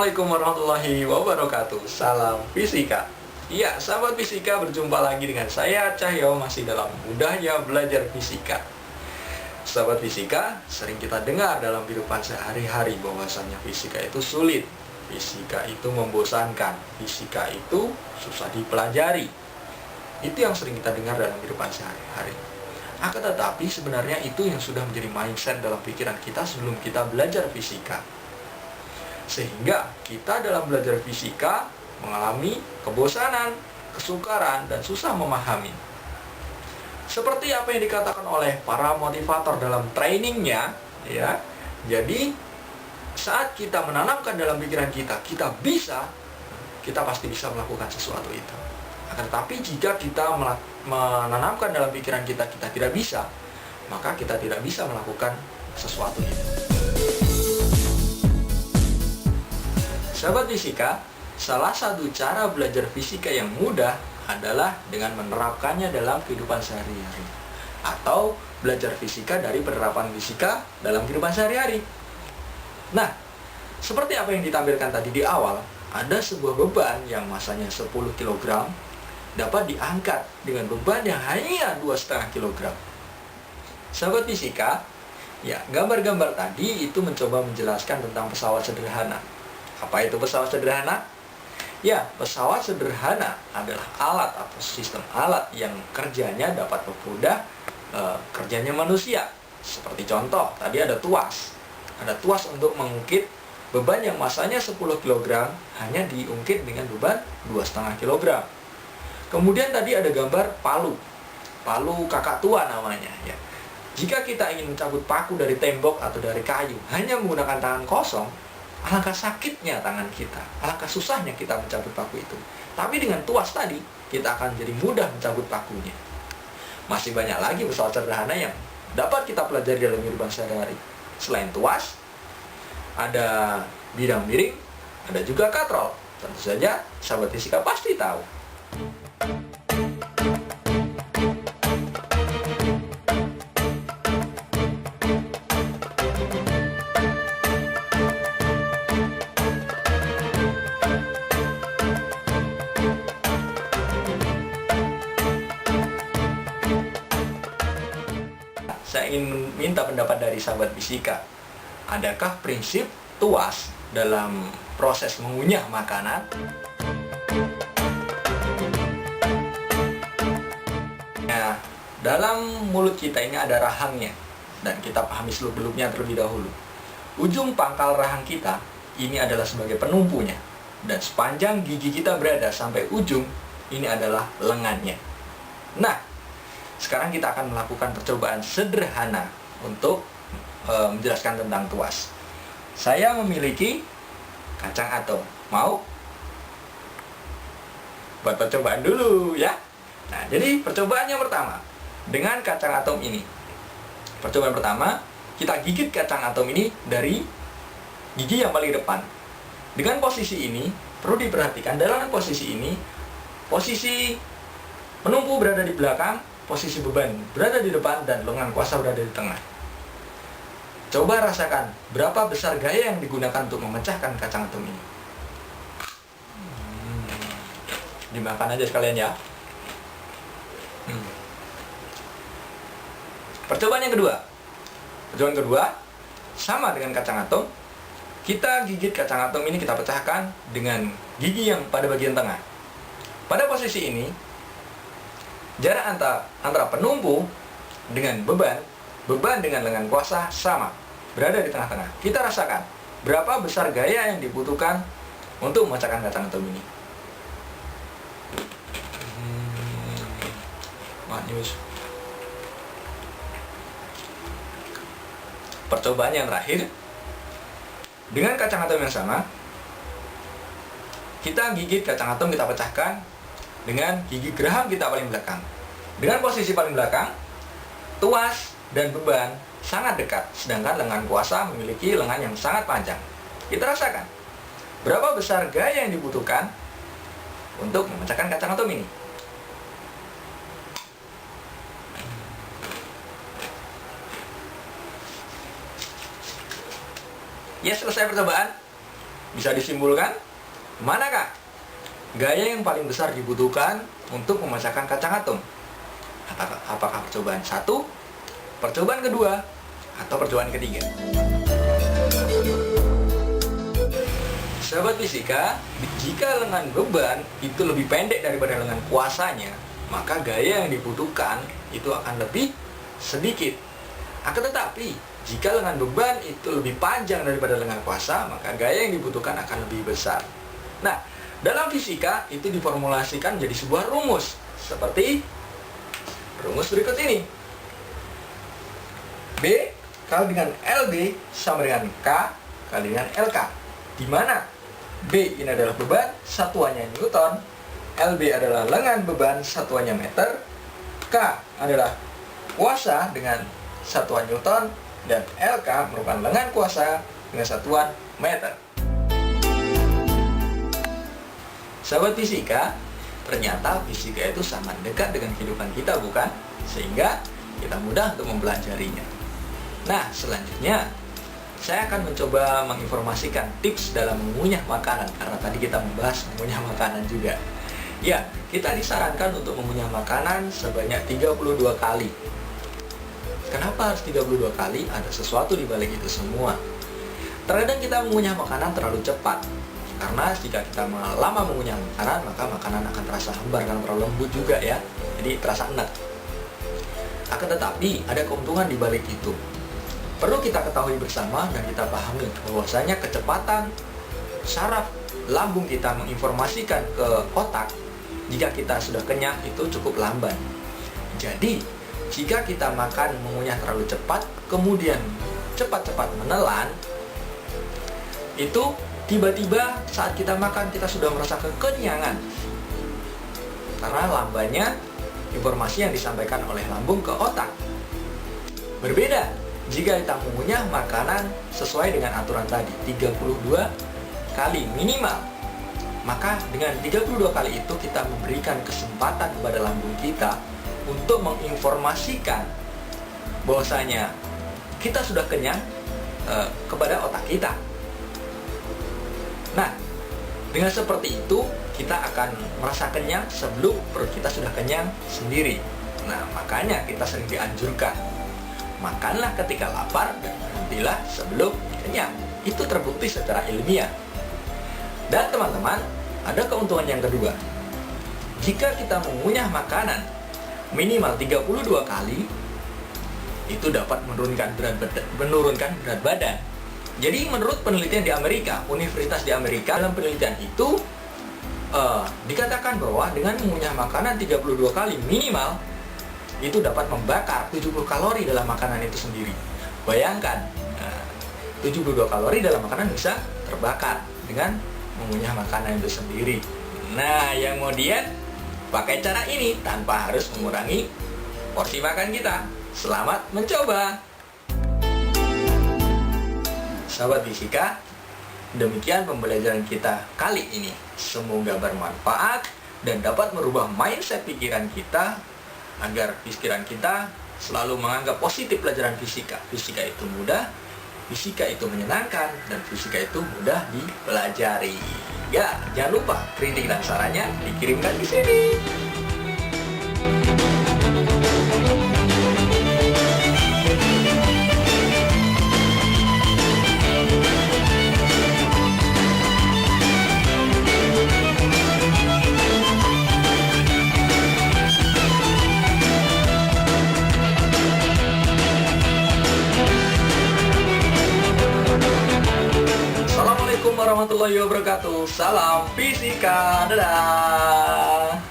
Assalamualaikum warahmatullahi wabarakatuh. Salam fisika. Iya, sahabat fisika, berjumpa lagi dengan saya Cahyo, masih dalam mudahnya belajar fisika. Sahabat fisika, sering kita dengar dalam kehidupan sehari-hari bahwasannya fisika itu sulit, fisika itu membosankan, fisika itu susah dipelajari. Itu yang sering kita dengar dalam kehidupan sehari-hari. Akan tetapi sebenarnya itu yang sudah menjadi mindset dalam pikiran kita sebelum kita belajar fisika. Sehingga kita dalam belajar fisika mengalami kebosanan, kesukaran, dan susah memahami. Seperti apa yang dikatakan oleh para motivator dalam trainingnya, ya. Jadi saat kita menanamkan dalam pikiran kita, kita pasti bisa melakukan sesuatu itu. Akan tetapi jika kita menanamkan dalam pikiran kita, kita tidak bisa, maka kita tidak bisa melakukan sesuatu itu. Sahabat fisika, salah satu cara belajar fisika yang mudah adalah dengan menerapkannya dalam kehidupan sehari-hari, atau belajar fisika dari penerapan fisika dalam kehidupan sehari-hari. Nah, seperti apa yang ditampilkan tadi di awal, ada sebuah beban yang masanya 10 kg dapat diangkat dengan beban yang hanya 2,5 kg. Sahabat fisika, ya, gambar-gambar tadi itu mencoba menjelaskan tentang pesawat sederhana. Apa itu pesawat sederhana? Ya, pesawat sederhana adalah alat atau sistem alat yang kerjanya dapat mempermudah kerjanya manusia. Seperti contoh, tadi ada tuas. Ada tuas untuk mengungkit beban yang masanya 10 kg hanya diungkit dengan beban 2,5 kg. Kemudian tadi ada gambar palu. Palu kakak tua namanya, ya. Jika kita ingin mencabut paku dari tembok atau dari kayu hanya menggunakan tangan kosong, alangkah sakitnya tangan kita, alangkah susahnya kita mencabut paku itu. Tapi dengan tuas tadi, kita akan jadi mudah mencabut pakunya. Masih banyak lagi pesawat sederhana yang dapat kita pelajari dalam kehidupan sehari-hari. Selain tuas, ada bidang miring, ada juga katrol. Tentu saja, sahabat fisika pasti tahu. Saya ingin minta pendapat dari sahabat fisika. Adakah prinsip tuas dalam proses mengunyah makanan? Nah, dalam mulut kita ini ada rahangnya, dan kita pahami seluk-beluknya terlebih dahulu. Ujung pangkal rahang kita ini adalah sebagai penumpunya, dan sepanjang gigi kita berada sampai ujung ini adalah lengannya. Nah, sekarang kita akan melakukan percobaan sederhana untuk menjelaskan tentang tuas. Saya memiliki kacang atom. Mau? Buat percobaan dulu ya. Nah, jadi percobaan yang pertama dengan kacang atom ini. Percobaan pertama, kita gigit kacang atom ini dari gigi yang paling depan. Dengan posisi ini, perlu diperhatikan dalam posisi ini, posisi penumpu berada di belakang, posisi beban berada di depan, dan lengan kuasa berada di tengah. Coba rasakan berapa besar gaya yang digunakan untuk memecahkan kacang atom ini. Dimakan aja sekalian ya. Percobaan yang kedua. Percobaan kedua, sama dengan kacang atom. Kita gigit kacang atom ini, kita pecahkan dengan gigi yang pada bagian tengah. Pada posisi ini, jarak antara penumpu dengan beban dengan lengan kuasa sama, berada di tengah-tengah. Kita rasakan berapa besar gaya yang dibutuhkan untuk memecahkan kacang atom ini. Manis. Percobaan yang terakhir, dengan kacang atom yang sama, kita gigit kacang atom, kita pecahkan dengan gigi geraham kita paling belakang. Dengan posisi paling belakang, tuas dan beban sangat dekat, sedangkan lengan kuasa memiliki lengan yang sangat panjang. Kita rasakan berapa besar gaya yang dibutuhkan untuk memecahkan kacang atom ini. Ya, selesai percobaan. Bisa disimpulkan, manakah gaya yang paling besar dibutuhkan untuk memecahkan kacang atom? Apakah percobaan 1, percobaan kedua, atau percobaan ketiga? Sahabat fisika, jika lengan beban itu lebih pendek daripada lengan kuasanya, maka gaya yang dibutuhkan itu akan lebih sedikit. Akan tetapi, jika lengan beban itu lebih panjang daripada lengan kuasa, maka gaya yang dibutuhkan akan lebih besar. Nah, dalam fisika itu diformulasikan menjadi sebuah rumus, seperti rumus berikut ini. B kali dengan LB sama dengan K kali dengan LK, di mana B ini adalah beban, satuannya Newton, LB adalah lengan beban, satuannya meter, K adalah kuasa dengan satuan Newton, dan LK merupakan lengan kuasa dengan satuan meter. Sahabat fisika, ternyata fisika itu sangat dekat dengan kehidupan kita, bukan? Sehingga kita mudah untuk mempelajarinya. Nah, selanjutnya saya akan mencoba menginformasikan tips dalam mengunyah makanan, karena tadi kita membahas mengunyah makanan juga. Ya, kita disarankan untuk mengunyah makanan sebanyak 32 kali. Kenapa harus 32 kali? Ada sesuatu di balik itu semua. Terkadang kita mengunyah makanan terlalu cepat, karena jika kita lama mengunyah makanan, maka makanan akan terasa hambar karena terlalu lembut juga ya. Jadi terasa enak. Akan tetapi ada keuntungan di balik itu. Perlu kita ketahui bersama dan kita pahami bahwasanya kecepatan saraf lambung kita menginformasikan ke otak jika kita sudah kenyang itu cukup lamban. Jadi, jika kita makan mengunyah terlalu cepat, kemudian cepat-cepat menelan, itu tiba-tiba saat kita makan kita sudah merasa kekenyangan. Karena lambannya informasi yang disampaikan oleh lambung ke otak. Berbeda jika kita mengunyah makanan sesuai dengan aturan tadi, 32 kali minimal. Maka dengan 32 kali itu kita memberikan kesempatan kepada lambung kita untuk menginformasikan bahwasanya kita sudah kenyang kepada otak kita. Nah, dengan seperti itu kita akan merasa kenyang sebelum perut kita sudah kenyang sendiri. Nah, makanya kita sering dianjurkan, makanlah ketika lapar dan berhentilah sebelum kenyang. Itu terbukti secara ilmiah. Dan teman-teman, ada keuntungan yang kedua. Jika kita mengunyah makanan minimal 32 kali, itu dapat menurunkan berat badan. Jadi menurut penelitian di Amerika, universitas di Amerika, dalam penelitian itu dikatakan bahwa dengan mengunyah makanan 32 kali minimal, itu dapat membakar 70 kalori dalam makanan itu sendiri. Bayangkan, 72 kalori dalam makanan bisa terbakar dengan mengunyah makanan itu sendiri. Nah, yang kemudian pakai cara ini tanpa harus mengurangi porsi makan kita. Selamat mencoba. Sahabat fisika, demikian pembelajaran kita kali ini. Semoga bermanfaat dan dapat merubah mindset pikiran kita agar pikiran kita selalu menganggap positif pelajaran fisika. Fisika itu mudah, fisika itu menyenangkan, dan fisika itu mudah dipelajari. Ya, jangan lupa kritik dan sarannya dikirimkan di sini. Assalamualaikum warahmatullahi wabarakatuh. Salam fisika. Dadah.